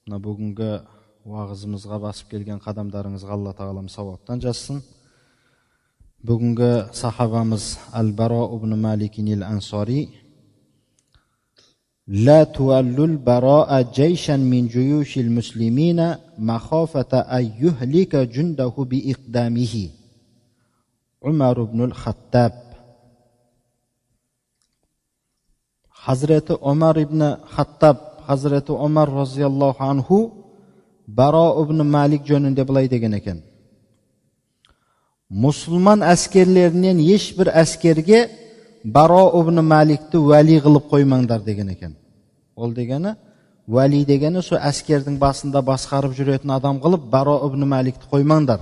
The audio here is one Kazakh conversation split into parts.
Мына бүгінгі уағызымызға басып келген қадамдарыңызға Алла тағалам сауаптан жазсын. Бүгінгі сахабамыз Ал-Баро ибн Маликин Ал-Ансари: لا تولوا البراء جيشا من جيوش المسلمين مخافة أن يهلك جنده بإقدامه. عمر بن الخطاب. Hazreti Umar ibn Xattab, Hazreti Umar roziyallohu anhu Baro ibn Malik jönünde bulay degen eken: Musulman askerlerinden hiçbir askerge Baro ibn Malik'ti vali qilib qo'ymanglar degan ekan. Ol degani, vali degani shu askerning basında boshqarib jurayotgan adam qilib Baro ibn Malik'ti qo'ymanglar.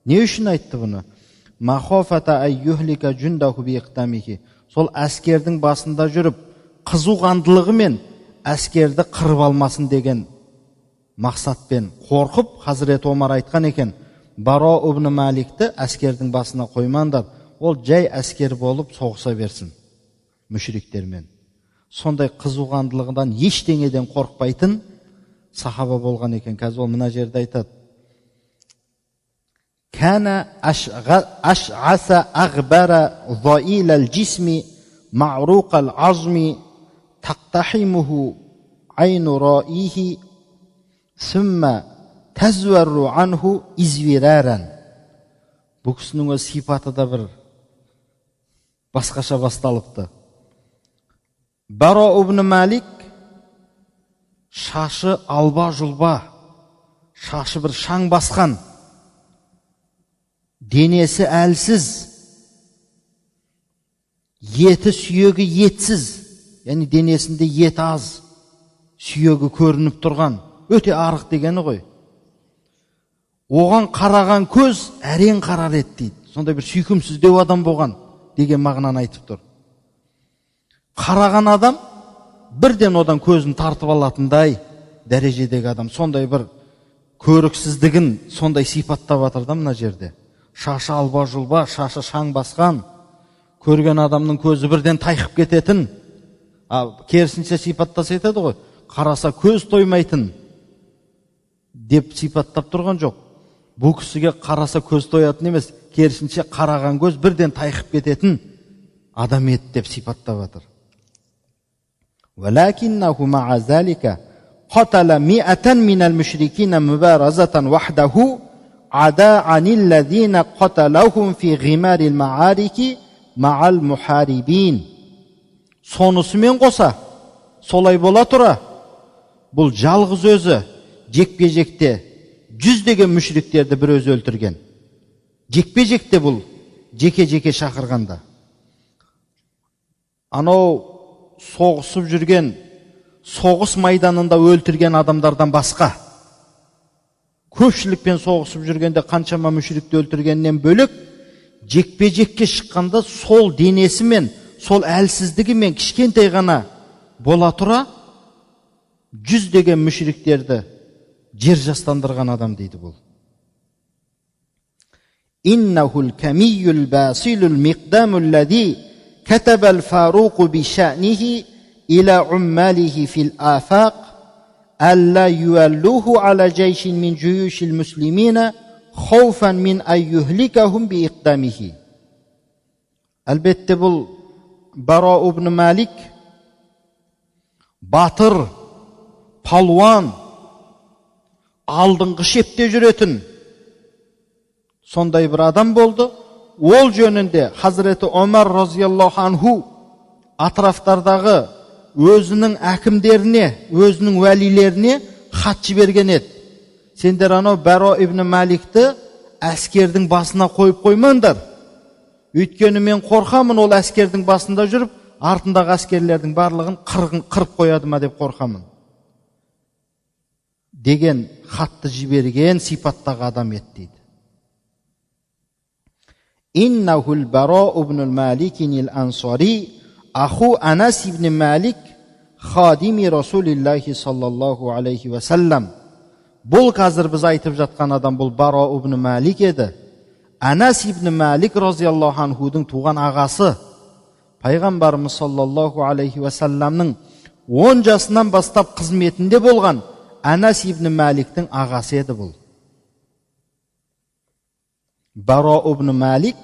Ne uchun aytdi buni? Mahofata ayyuhlika jundahu biiqdamihi. Sol askerning basında jurib qizuqandiligimen askerni qirib almasin degan maqsadben qo'rqib Hazreti Umar aytgan ekan: Baro ibn Malik'ti askerning basına qo'ymanglar. Ol jay asker bo'lib so'g'sa bersin mushriklerмен. Sonday qizuqandiligidan hech dengeden qo'rqpaytin sahaba bo'lgan ekan. Қазір ол мына жерде айтады: Kana ash'asa aghbara dha'il al-jismi ma'ruq al-azmi taqtahimuhu aynu ra'ihi thumma tazwaru anhu izviraran. Bu kişinin öz sifati da bir başqacha bastalıptı. Baro ibn Malik şaşı alba julba, şaşı bir şang baskan, denesi elsiz, yeti suyögü yetsiz, yani denesinde yet az, suyögü görünüp durgan, öte arıq degeni koy. Oğan qaragan көз әрең қарар ет дейді. Сонда бір сүйкімсіздеу адам болған деген мағынаны айтып тұр. Қараған адам бірден одан көзін тартып алатындай дәрежедегі адам. Сондай бір көріксіздігін сондай сипаттап жатыр да мына жерде. Шашы алба жұлба, шашы шаң басқан, көрген адамның көзі бірден тайқып кететін. Керісінше сипаттаса айтады ғой: қараса көз тоймайтын деп сипаттап тұрған жоқ. Bu kişiге қараса көз тоятын емес, керісінше қараған көз бірден тайқып кететін адам еді деп сипаттап жатыр. ولكنه مع ذلك قتل 100 من المشركين مبارزة وحده عدا عن الذين قتلهم في غمار المعارك مع المحاربين. Сонысымен қоса, солай бола тұра, бұл жалғыз өзі жекпе-жекте 100 деген мүшриктерді бір өзі өлтірген. Жекпе-жекте бұл жеке-жеке шақырғанда. Анау соғысып жүрген, соғыс майданында өлтірген адамдардан басқа, көпшілікпен соғысып жүргенде қаншама мүшрикті өлтіргеннен бөлек, жекпе-жекке шыққанда сол денесімен, сол әлсіздігімен кішкентай ғана бола тұра 100 деген мүшриктерді жер жастандырған адам дейді бұл. Innahul kamiyul basilul miqdamul ladhi kataba al-Faruq bi sha'nihi ila ummalihi fil afaq alla yuwalluhu ala jayshin min juyushil muslimina khawfan min an yuhlikahum bi iqdamihi. Albatta bu Baro ibn Malik batır, palvan, алдыңғы шепте жүретін сондай бір адам болды. Ол жөнінде Hazreti Umar roziyallohu anhu атрафтардағы өзінің әкімдеріне, өзінің вәлилеріне хат жіберген еді. Сендер анау Baro ibn Malik'ті әскердің басына қойып қоймаңдар. Өйткені мен қорқамын, ол әскердің басында жүріп, артындағы әскерлердің барлығын қырып қояды ма деп қорқамын деген хатты жіберген сипаттағы адам еді дейді. Innahul Baro ibn Malik al-Ansari axu Anas ibn Malik xadimi Rasulillahi sallallahu alayhi wa sallam. Бұл қазір біз айтып жатқан адам бұл Baro ibn Malik еді. Anas ibn Malik roziyallohu anhu'дың туған ағасы. Пайғамбарымыз саллаллаху алейхи ва салламның 10 жасынан бастап қызметінде болған Анас ибн Маликтің ағасы еді бұл. Баро ибн Малик,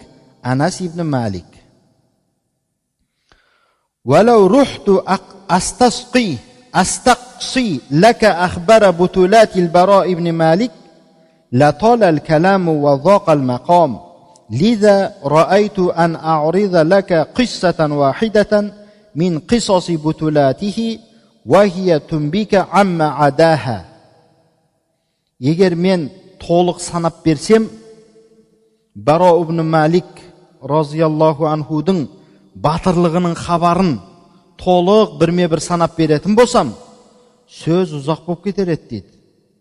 Анас ибн Малик. وَلَوْ رُحْتُ أستقصي لك أخبار بطولات البراء بن مالك لطال الكلام وضاق المقام لذا رأيت أن أعرض لك قصة واحدة من قصص بطولاته وهي تنبيك عما عداها. Егер мен толық санап берсем, Баро ибн Малик разияллаху анхудың батырлығының хабарын толық бірме-бір санап беретін болсам, сөз ұзақ болып кетер еді дейді.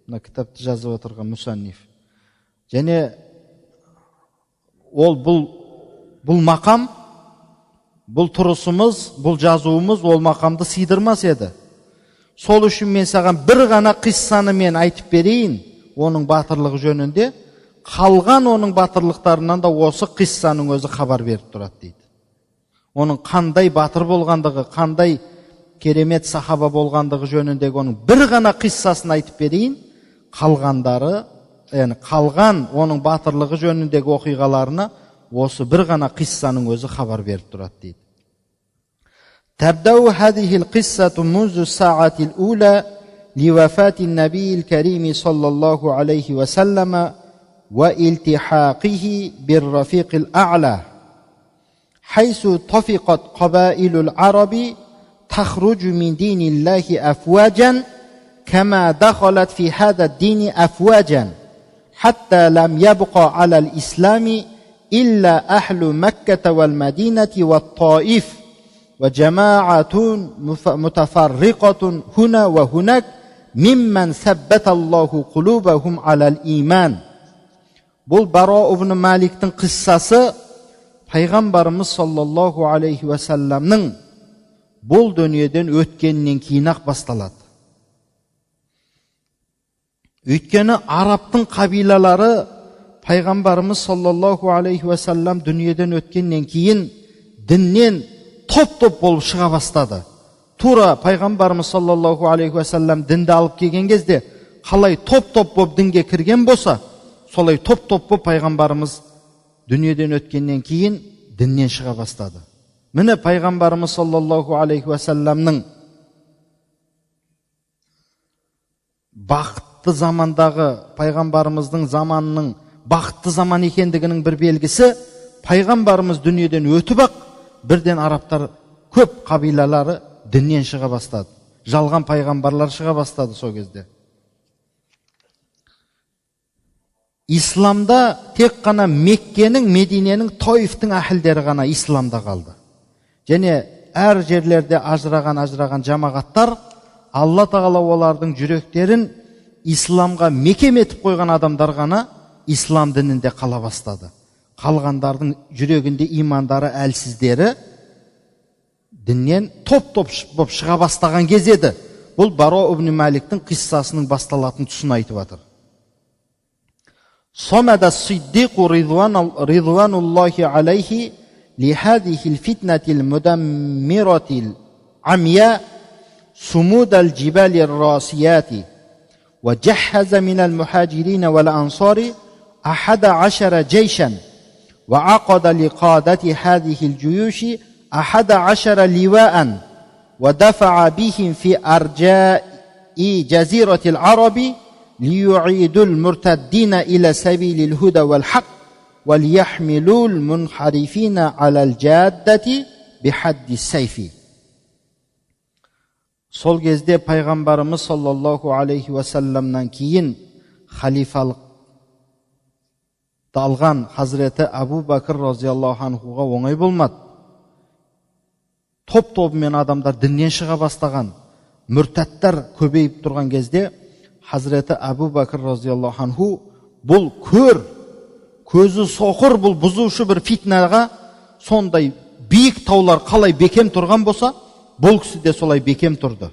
Мына кітапты жазып отырған мұсанниф. Және ол бұл мақам, бұл тұрысымыз, бұл жазуымыз ол мақамды сыйдырмас еді. Сол үшін мен саған бір ғана қиссаны мен айтып берейін, оның батырлығы жөнінде, қалған оның батырлықтарынан да осы қиссаның өзі хабар беріп тұрады дейді. Оның қандай батыр болғандығы, қандай керемет сахаба болғандығы жөніндегі оның бір ғана қиссасын айтып берейін, қалғандары, яғни қалған оның батырлығы жөніндегі оқиғаларына осы бір ғана қиссаның өзі хабар беріп тұрады дейді. Табдау хадихил қиссату музу саатил ула ливафати набиил карими саллаллаху алейхи ва саллама ва илтихақихи бир рафиқил а'ла حيث طفقت قبائل العرب تخرج من دين الله أفواجا كما دخلت في هذا الدين أفواجا حتى لم يبقى على الإسلام إلا أهل مكة والمدينة والطائف وجماعة متفرقة هنا وهناك ممن ثبت الله قلوبهم على الإيمان. Бұл Баро ибн Маликтің қиссасы Пайғамбарымыз саллаллаху алейхи ва салламның бұл дүниеден өткеннен кейін-ақ басталады. Өйткені арабтың қабилалары Пайғамбарымыз саллаллаху алейхи ва саллам дүниеден өткеннен кейін діннен топ-топ болып шыға бастады. Тура Пайғамбарымыз саллаллаху алейхи ва саллам дінді алып келген кезде қалай топ-топ болып дінге кірген болса, солай топ-топ болып Пайғамбарымыз дүниеден өткеннен кейін діннен шыға бастады. Міне Пайғамбарымыз саллаллаху алейхи ва салламның бақытты замандағы, Пайғамбарымыздың заманының бақытты заман екендігінің бір белгісі, Пайғамбарымыз дүниеден өтіп-ақ бірден арабтар көп қабилалары діннен шыға бастады. Жалған пайғамбарлар шыға бастады сол кезде. Исламда тек қана Меккенің, Мединенің, Тойфтың әхілдері ғана исламда қалды. Және әр жерлерде ажыраған жамағаттар, Алла тағала олардың жүректерін исламға мекем етіп қойған адамдар ғана ислам дінінде қала бастады. Қалғандардың жүрегінде имандары әлсіздері діннен топ-топ болып шыға бастаған кез еді. Бұл Баро ибн Маликтің қиссасының басталатын тұсын айтып жатыр. صمد الصديق رضوان الله عليه لهذه الفتنة المدمرة العمياء صمود الجبال الراسيات وجهز من المهاجرين والأنصار 11 جيشا وعقد لقادة هذه الجيوش 11 لواء ودفع بهم في أرجاء جزيرة العرب ليعيدوا المرتدين إلى سبيل الهدى والحق وليحملوا المنحرفين على الجادة بحد السيف. Сол кезде Пайғамбарымыз саллаллаху алейхи ва салламнан кейін халифалықты алған Хазіреті Абу Бәкір разияллаху анхуға оңай болмады. Топ-тобымен адамдар діннен шыға бастаған, мүртәттер көбейіп тұрған кезде Хазіреті Абу Бәкір разияллаху анху бұл көзі соқыр, бұл бұзушы бір фитнаға сондай биік таулар қалай бекем тұрған болса, бұл кісі де солай бекем тұрды.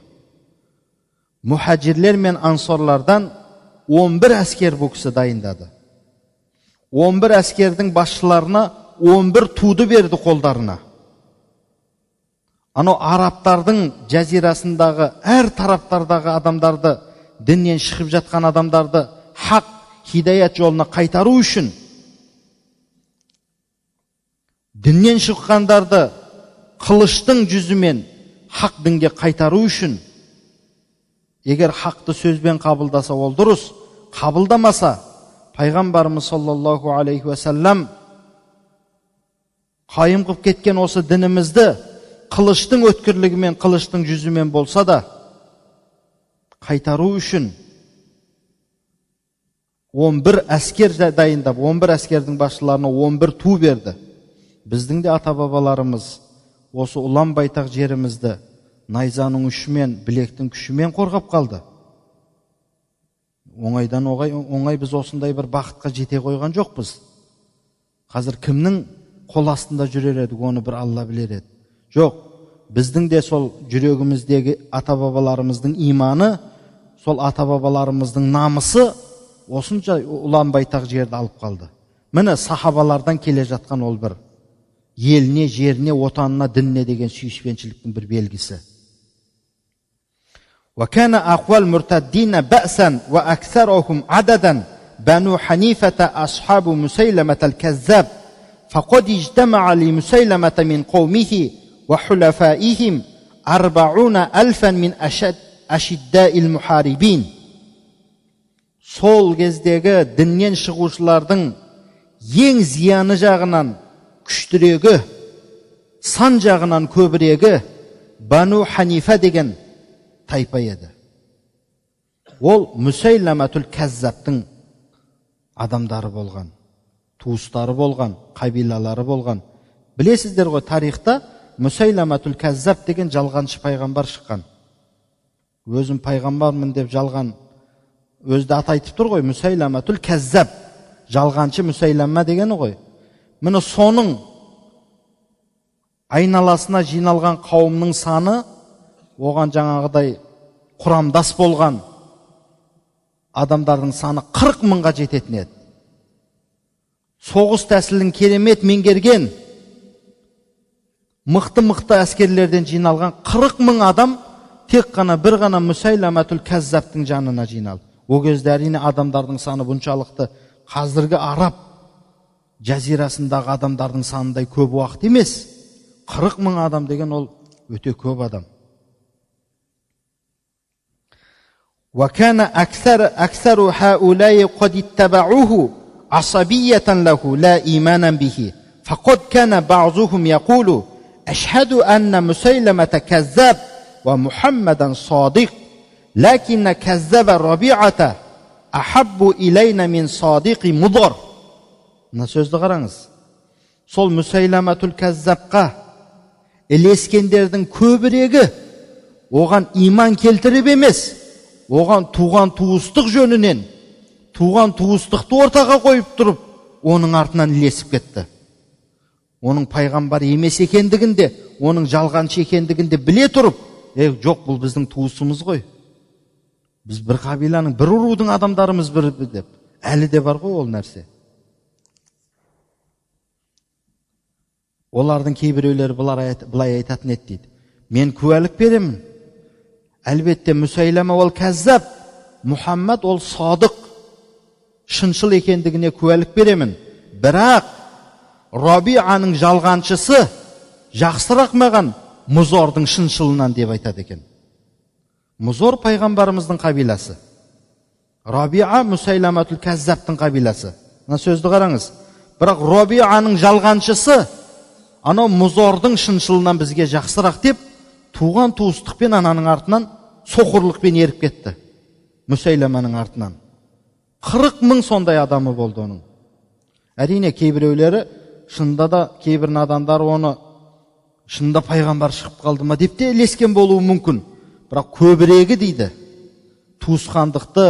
Мұхаджирлер мен ансорлардан 11 әскер бұл кісі дайындады. 11 әскердің басшыларына 11 туды берді қолдарына. Анау арабтардың жазирасындағы әр тараптардағы адамдарды dinнен шығып жатқан адамдарды хақ хидаят жолына қайтару үшін, dinнен шыққандарды қылыштың жүзімен хақ дінге қайтару үшін, егер хақты сөзбен қабылдаса ол дұрыс, қабылдамаса пайғамбарымыз саллаллаху алейхи уассалам қайым қылып кеткен осы дінімізді қылыштың өткірлігімен, қылыштың жүзімен болса да қайтару үшін 11 әскер дайындап, 11 әскердің басшыларына 11 ту берді. Біздің де ата-бабаларымыз осы ұлан байтақ жерімізді найзаның ұшымен, білектің күшімен қорғап қалды. Оңайдан оңай біз осындай бір бақытқа жете қойған жоқпыз. Қазір кімнің қол астында жүрер едік, оны бір Алла білер еді. Жоқ, біздің де сол жүрегіміздегі ата-бабаларымыздың иманы, сол ата-бабаларымыздың намысы осынша ұлан байтақ жерді алып қалды. Міне сахабалардан келе жатқан ол бір еліне, жеріне, отанына, дініне деген сүйіспеншіліктің бір белгісі. وكان أقوى المرتدين بأسا وأكثرهم عددا بنو حنيفة أصحاب مسيلمة الكذاب فقد اجتمع لمسيلمة من قومه وحلفائهم 40,000 من أشداء المحاربين. Сол кездегі діннен шығушылардың ең зияны жағынан күштірегі, сан жағынан көбірегі Бану Ханифа деген тайпа еді. Ол Мүсәйләмәтул Кәззабтың адамдары болған, туыстары болған, қабилалары болған. Білесіздер ғой, тарихта Мүсәйләмәтул Кәззаб деген жалғаншы пайғамбар шыққан. Өзім пайғамбармын деп жалған өзді ат айтып тұр ғой, Мүсәйләмәтул Кәззаб, жалғаншы Мүсәйләмә дегені ғой. Міне соның айналасына жиналған қауымның саны оған жаңағыдай құрамдас болған адамдардың саны 40 мыңға жететін еді. Соғыс тәсілін керемет меңгерген мықты әскерлерден жиналған 40 мың адам тек қана бір ғана Мүсәйләмәтул Кәззабтың жанына жиналды. О кезде әрине адамдардың саны бұншалықты қазіргі Араб жазирасындағы адамдардың санындай көп уақыт емес. 40 мың адам деген ол өте көп адам. وكان أكثر هؤلاء قد اتبعوه عصبية له لا إيمانا به فقد كان بعضهم يقول أشهد أن مسيلمة كذاب ومحمدا صادق لكن كذب ربيعة أحب إلينا من صادق مضر. Мына сөзді қараңыз. Сол Мүсәйләмәтул Кәззабқа ілескендердің көбірегі оған иман келтіріп емес, оған туған туыстық жөнінен, туған туыстықты ортаға қойып тұрып, оның артынан ілесіп кетті. Оның пайғамбар емес екендігінде, оның жалғаншы екендігінде біле тұрып, жоқ, бұл біздің туысымыз ғой. Біз бір қабиланың, бір ұрудың адамдарымыз бір деп. Әлі де бар ғой ол нәрсе. Олардың кейбіреулері былай айтатын еді дейді. Мен куәлік беремін. Әлбетте Мүсәйләмә ол Кәззаб, Мұхаммад ол садық, шыншыл екендігіне куәлік беремін. Бірақ Рабианың жалғаншысы жақсырақ маған Мұзордың шыншылынан деп айтады екен. Мұзор пайғамбарымыздың қабиласы. Рабиа Мүсәйләмәтул Кәззабтың қабиласы. Мына сөзді қараңыз. Бірақ Рабианың жалғаншысы анау Мұзордың шыншылынан бізге жақсырақ деп, туған туыстықпен ананың артынан соқырлықпен еріп кетті. Мүсәйләмәнің артынан. 40 мың сондай адамы болды оның. Әрине кейбіреулері шында да кейбір надандар оны шында пайғамбар шығып қалды ма деп те ілескен болуы мүмкін. Бірақ көбірегі дейді, туысқандықты,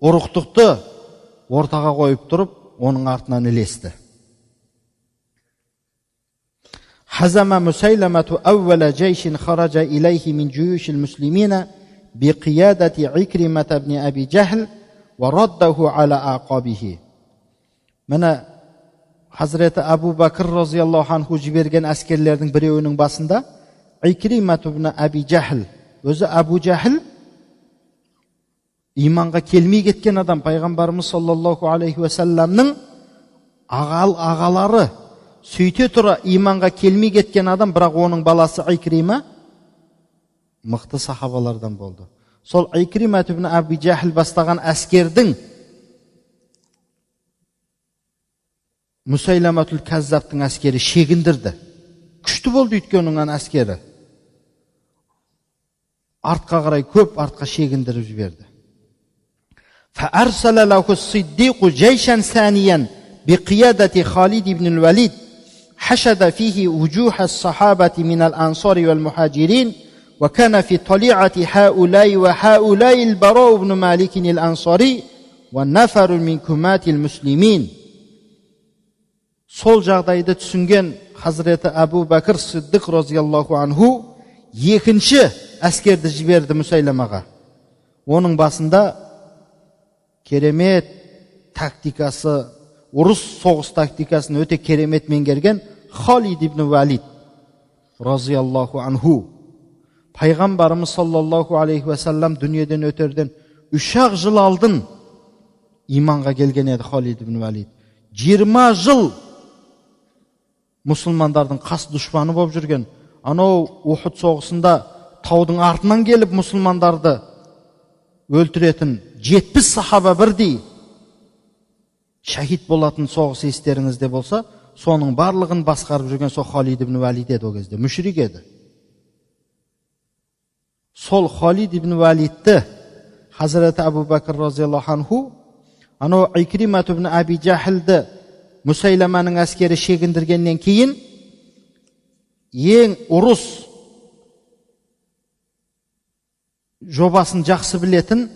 ұрықтықты ортаға қойып тұрып, оның артынан ілесті. حزم مسيلمة أول جيش خرج إليه من جيوش المسلمين بقيادة عكرمة بن أبي جهل ورده على أعقابه. من Hazreti Abu Bakr radhiyallahu anhu жіберген әскерлердің біреуінің басында Икримат ibn Abi Jahl Өзі Абу Жахил иманға келмей кеткен адам, пайғамбарымыз саллаллаху алейхи ва салламның ағалары. Сөйте тұра иманға келмей кеткен адам, бірақ оның баласы Икрима мықты сахабалардан болды. Сол Икрима ибн Абу Жахил бастаған әскердің Мусайламатул Каззабтың әскері шегіндірді. Күшті болды өйткені оның әскері. Артқа қарай көп артқа шегіндіріп жіберді. فأرسل له الصديق جيشا ثانيا بقيادة خالد بن الوليد حشد فيه وجوه الصحابة من الأنصار والمهاجرين وكان في طليعة هؤلاء وهؤلاء البراء بن مالك الأنصاري ونفر من كمات المسلمين. Сол жағдайды түсінген Хазіреті Абу Бәкір Сиддиқ разияллаху анху екінші әскерді жіберді Мусайламаға. Оның басында керемет тактикасы, ұрыс соғыс тактикасын өте керемет меңгерген Халид ибн Валид разияллаху анху. Пайғамбарымыз саллаллаху алейхи ва саллам дүниеден өтерден 3 жыл алдын иманға келген еді Халид ибн Валид. 20 жыл мұсылмандардың қас дұшпаны болып жүрген. Анау Ухуд соғысында таудың артынан келіп мұсылмандарды өлтіретін 70 сахаба бірдей шахид болатын соғыс естеріңізде болса, соның барлығын басқарып жүрген сол Халид ибн Валид еді. О кезде мүшрик еді. Сол Халид ибн Валидті Хазіреті Абу Бәкір разияллаху анху анау Икрима ибн Аби Жахилді Мусайламаның әскері шегіндіргеннен кейін ең ұрыс жобасын жақсы білетін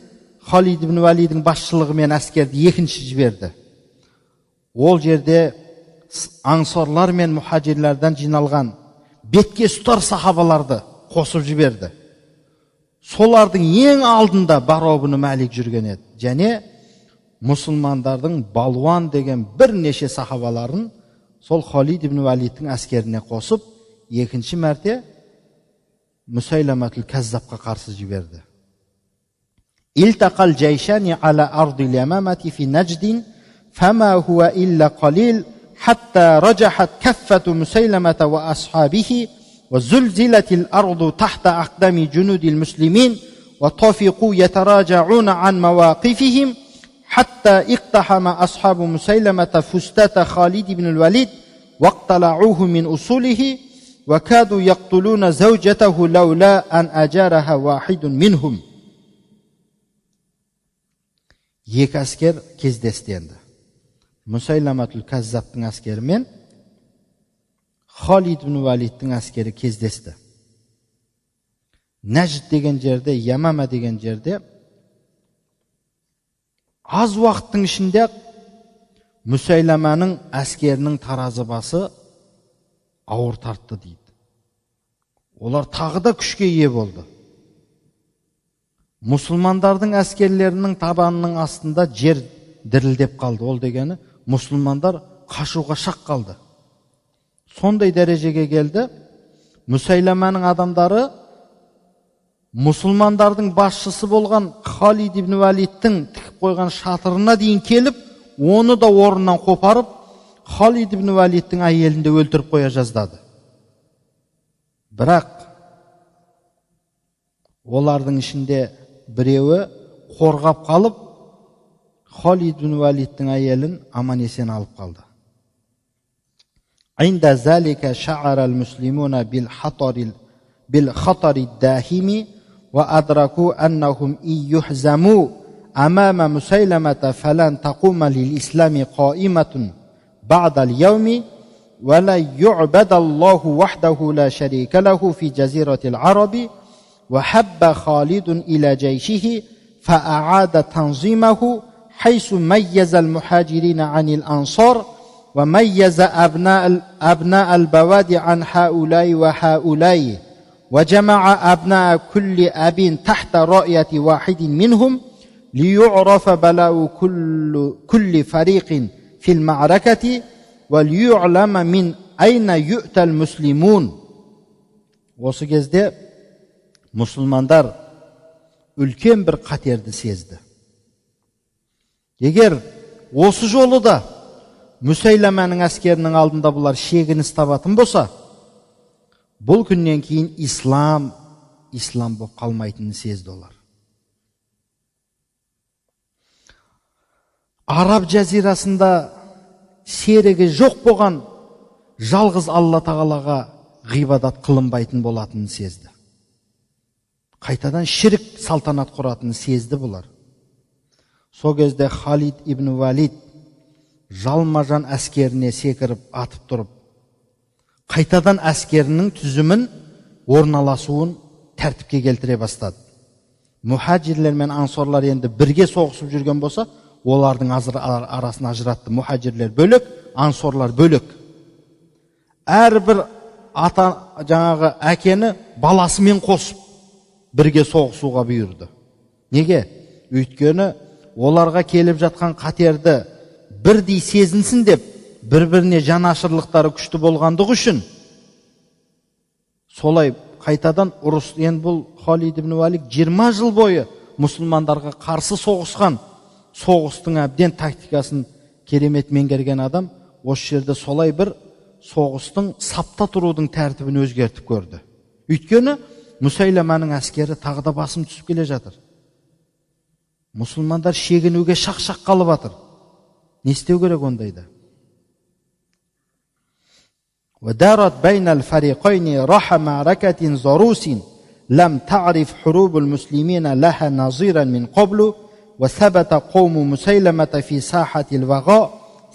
Халид ибн Валидың басшылығымен әскерді екінші жіберді. Ол жерде аңсарлар мен мұхажирлерден жиналған бетке ұстар сахабаларды қосып жіберді. Солардың ең алдында Бара ибн Малик жүрген еді. Және мұсылмандардың Балуан деген бірнеше сахабаларын сол Халид ибн Валидтің әскеріне қосып, екінші мәрте Мусайламатул Каззабқа қарсы жіберді. Илтақал джайшани ала ардил ямамати фи Надждин фама хуа илля қалил حتى رجحت كفة مسيلمة وأصحابه وزلزلت الأرض تحت أقدام جنود المسلمين وطفقوا يتراجعون عن مواقفهم حتى اقتحم أصحاب مسيلمة فستة خالد بن الوليد واقتلعوه من أصوله وكادوا يقتلون زوجته لولا أن أجارها واحد منهم. Екі әскер кездесті енді. Мусайламатул Каззабтың әскері мен Халид ибн Валидтің әскері кездесті. Нәжд деген жерде, Ямама деген жерде аз уақыттың ішінде Мусайламаның әскерінің таразы басы ауыр тартты дейді. Олар тағы да күшке ие болды. Мұсылмандардың әскерлерінің табанының астында жер дірілдеп қалды. Ол дегені мұсылмандар қашуға шақ қалды. Сондай дәрежеге келді. Мусайламаның адамдары мұсылмандардың басшысы болған Халид ибн Валидтің тікіп қойған шатырына дейін келіп, оны да орнынан қопарып, Халид ибн Валидтің әйелінде өлтіріп қоя жаздады. Бірақ олардың ішінде біреуі қорғап қалып, Халид ибн Валидтің әйелін аман есен алып қалды. Инда залика ша'ара al-muslimuna bil khatar ad-dahimi wa adraku annahum yuhzamu amama Musaylamata falan taquma lil-islami qa'imatun ba'da al-yawmi wa la yu'bada Allahu wahdahu la sharika lahu fi jazirati al-arabi وحب خالد إلى جيشه فأعاد تنظيمه حيث ميز المهاجرين عن الأنصار وميز أبناء البوادي عن هؤلاء وهؤلاء وجمع أبناء كل أب تحت رأية واحد منهم ليعرف بلاء كل فريق في المعركة وليعلم من أين يؤتى المسلمون. Осы кезде мұсылмандар үлкен бір қатерді сезді. Егер осы жолы да Мүсәйләмәнің әскерінің алдында бұлар шегініс табатын болса, бұл күннен кейін ислам болып қалмайтынын сезді олар. Араб жазирасында серігі жоқ болған жалғыз Алла тағалаға ғибадат қылынбайтын болатынын сезді. Қайтадан ширк салтанат құратынын сезді бұлар. Сол кезде Халид ибн Валид жалма-жан әскеріне секіріп атып тұрып, қайтадан әскерінің түзімін, орналасуын тәртіпке келтіре бастады. Мұхаджирлер мен ансорлар енді бірге соғысып жүрген болса, олардың арасын ажыратты. Мұхаджирлер бөлек, ансорлар бөлек. Әрбір жаңағы әкені баласымен қосып бірге соғысуға бұйырды. Неге? Өйткені оларға келіп жатқан қатерді бірдей сезінсін деп, бір-біріне жанашырлықтары күшті болғандығы үшін солай қайтадан ұрыс. Енді бұл Халид ибн Валид 20 жыл бойы мұсылмандарға қарсы соғысқан, соғыстың әбден тактикасын керемет меңгерген адам, осы жерде солай бір соғыстың сапта тұрудың тәртібін өзгертіп көрді. Өйткені Мүсәйләмәнің әскері тағы да басым түсіп келе жатыр. Мұсылмандар шегінуге шақ-шақ қалып жатыр. Не істеу керек ондайда? وَدَارَتْ بَيْنَ الْفَرِيقَيْنِ رَحَ مَعْرَكَةٍ ضَرُوسٍ لَمْ تَعْرِفْ حُرُوبُ الْمُسْلِمِينَ لَهَا نَظِيرًا مِنْ قَبْلُ وَثَبَتَ قَوْمُ مُسَيْلَمَةَ فِي سَاحَةِ الْوَغَاءِ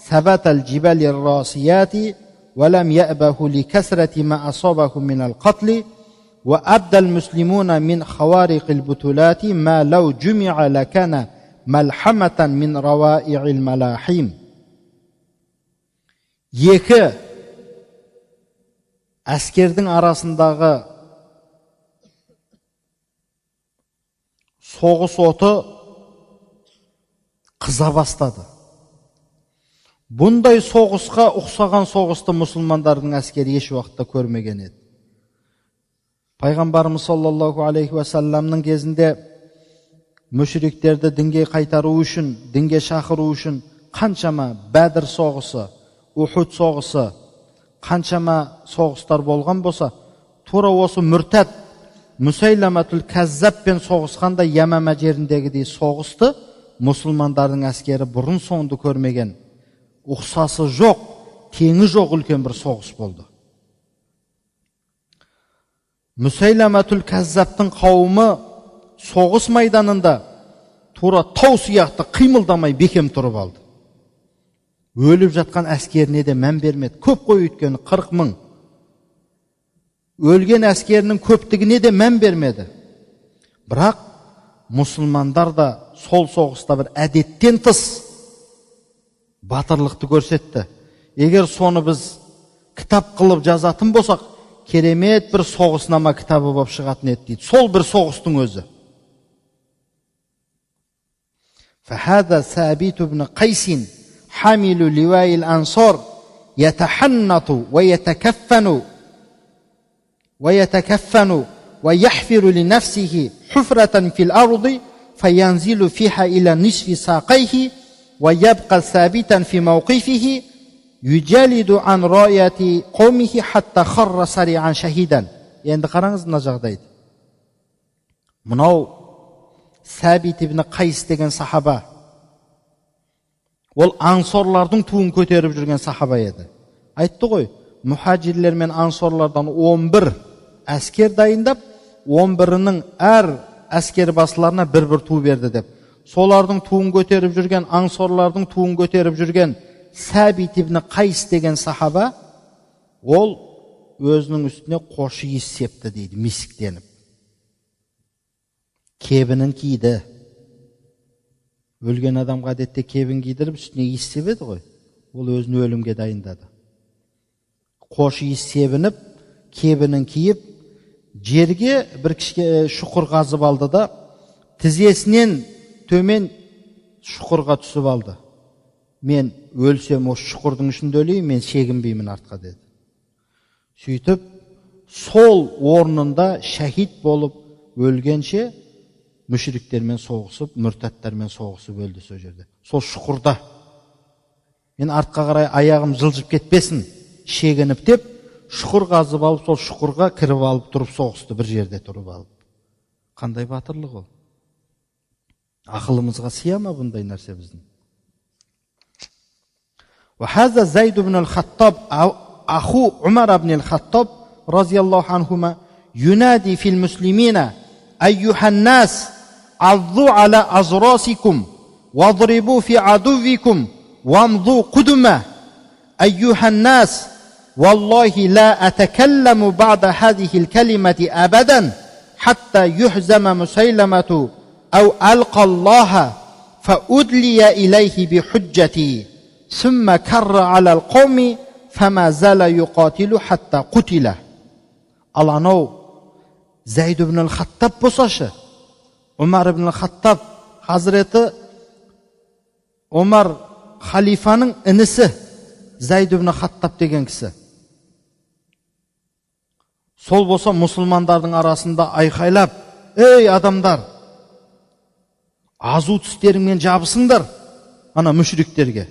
ثَبَتَ الْجِبَالِ الرَّاسِيَاتِ وَلَمْ يَأْبَهُ لِكَثْرَةِ مَا أَصَابَهُم مِنَ الْقَتْلِ وَأَبْدَى الْمُسْلِمُونَ مِنْ خَوَارِقِ الْبُطُولَاتِ مَا لَوْ جُمِعَ لَكَانَ مَلْحَمَةً مِنْ رَوَائِعِ الْمَلَاحِمِ. Екі әскердің арасындағы соғыс оты қыза бастады. Бұндай соғысқа ұқсаған соғысты мұсылмандардың әскері еш уақытта көрмеген еді. Пайғамбарымыз саллаллаху алейхи уассаламның кезінде мүшриктерді дінге қайтару үшін, дінге шақыру үшін қаншама Бәдір соғысы, Ухуд соғысы, қаншама соғыстар болған болса, тура осы мүртәд Мүсәйләмәтул Кәззабпен соғысқанда Ямама жеріндегідей соғысты мұсылмандардың әскері бұрын соңды көрмеген, ұқсасы жоқ, теңі жоқ үлкен бір соғыс болды. Мүсәйләмәтул Кәззабтың қауымы соғыс майданында тура тау сияқты қимылдамай бекем тұрып алды. Өліп жатқан әскеріне де мән бермеді. Көп қой, өйткені 40 мың. Өлген әскерінің көптігіне де мән бермеді. Бірақ мұсылмандар да сол соғыста бір әдеттен тыс батырлықты көрсетті. Егер соны біз кітап қылып жазатын болсақ, керемет бір соғыснама кітабы болып шығатын еді дейді. Сол бір соғыстың өзі. فَهَذَا ثَابِتُ بْنُ قَيْسٍ حامل لواء الأنصار يتحنط ويتكفن ويحفر لنفسه حفرة في الأرض فينزل فيها إلى نصف ساقيه ويبقى ثابتا في موقفه يجالد عن راية قومه حتى خر سريعا شهيدا. Енді қараңыз мына жағдайды. Мынау Сәбит ибн Қайс деген сахаба. Ол ансорлардың туын көтеріп жүрген сахаба еді. Айтты ғой, мұхаджирлер мен ансорлардан 11 әскер дайындап, 11-інің әр әскер басыларына бір-бір ту берді деп. Солардың туын көтеріп жүрген, ансорлардың туын көтеріп жүрген Сәбит ибн Қайс деген сахаба, ол өзінің үстіне қошы иіс септі дейді, мисіктеніп. Кебінін киді. Өлген адамға әдетте кебін кидіріп, үстіне иіс себеді ғой. Ол өзін өлімге дайындады. Қошы иіс себініп, кебінін киіп, жерге бір кішке шұқыр қазып алды да, тізесінен төмен шұқырға түсіп алды. Мен өлсем осы шұқырдың ішінде өлейін, мен шегінбеймін артқа деді. Сөйтіп, сол орнында шәһид болып, өлгенше мүшриктермен соғысып, мүртәттермен соғысып өлді сол жерде. Сол шұқырда. Мен артқа қарай аяғым жылжып кетпесін, шегініп деп, шұқыр қазып алып, сол шұқырға кіріп алып тұрып соғысты, бір жерде тұрып алып. Қандай батырлық ол? Ақылымызға сыя ма бұндай нәрсе біздің? وهذا زيد بن الخطاب أخو عمر بن الخطاب رضي الله عنهما ينادي في المسلمين أيها الناس عضوا على أزراسكم واضربوا في عدوكم وامضوا قدما أيها الناس والله لا أتكلم بعد هذه الكلمة أبدا حتى يهزم مسيلمة أو ألقى الله فأدلي إليه بحجتي ثم كر على القوم فما زال يقاتل حتى قتل. Аланау Зайд ибн ал-Хаттаб болсашы, Умар ибн ал-Хаттаб Хазіреті Умар халифаның інісі Зайд ибн ал-Хаттаб деген кісі. Сол болса мұсылмандардың арасында айқайлап, ей адамдар, азу тістеріңмен жабысыңдар ана мүшриктерге.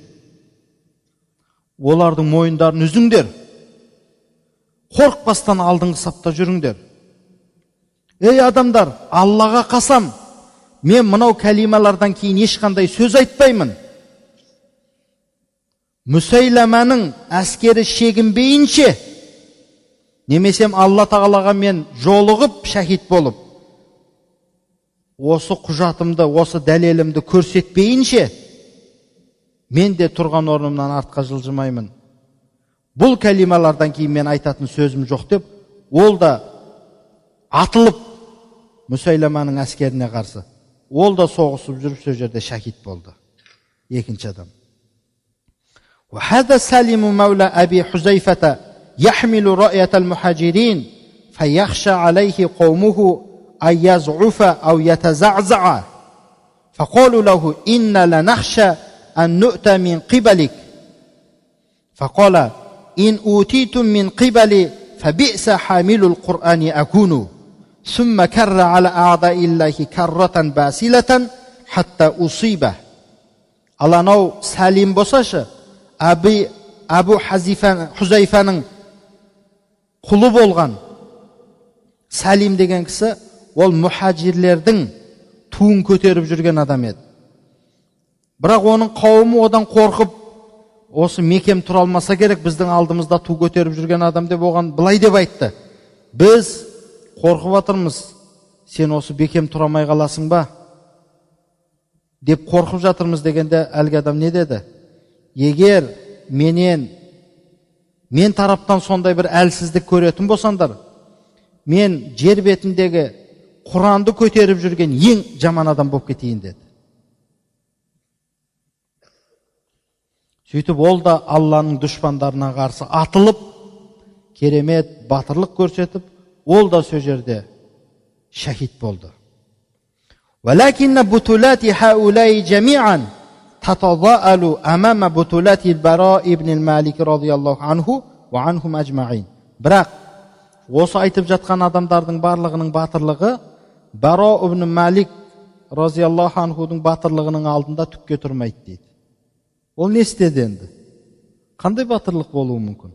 Олардың мойындарын үзіңдер. Қорықпастан алдыңғы сапта жүріңдер. Ей адамдар, Аллаға қасам, мен мынау кәлималардан кейін ешқандай сөз айтпаймын. Мүсәйләмәнің әскері шегінбейінше, немесем Алла тағалаға мен жолығып, шәһид болып, осы құжатымды, осы дәлелімді көрсетпейінше, мен де тұрған орнымнан артқа жылжымаймын. Бұл кәлималардан кейін мен айтатын сөзім жоқ деп, ол да атылып Мүсәйләмәнің әскеріне қарсы. Ол да соғысып жүріп сол жерде шәһид болды. Екінші адам. وهذا سالم مولى أبي حذيفة يحمل رأية المهاجرين فيخشى عليه قومه أن يضعف أو يتزعزع فقالوا له إن لنخشى أن نؤتى من قبلك فقال إن أوتيتم من قبلي فبئس حامل القرآن أكون ثم كر على أعداء الله كرة باسلة حتى أصيبه. Аланау Сәлим болсашы, Абу Хузайфаның құлы болған Сәлим деген кісі, ол мұхажирлердің туын көтеріп жүрген адам еді. Бірақ оның қауымы одан қорқып, осы мекем тұра алмаса керек, біздің алдымызда ту көтеріп жүрген адам деп оған былай деп айтты. Біз қорқып жатырмыз, сен осы бекем тұра алмай қаласың ба? Деп қорқып жатырмыз дегенде әлгі адам не деді? Егер мен тараптан сондай бір әлсіздік көретін болсаңдар, мен жер бетіндегі Құранды көтеріп жүрген ең жаман адам болып кетейін деді. Сөйтіп ол да Алланың дұшпандарына қарсы атылып, керемет батырлық көрсетіп, ол да сол жерде шәһид болды. ولكن بطولات هؤلاء جميعا تتضاءل أمام بطولات البراء بن المالك رضي الله عنه وعنهم أجمعين. Бірақ осы айтып жатқан адамдардың барлығының батырлығы Бара ибн Малик разияллаху анхудың батырлығының алдында түкке тұрмайды дейді. Ол не істеді енді? Қандай батырлық болуы мүмкін?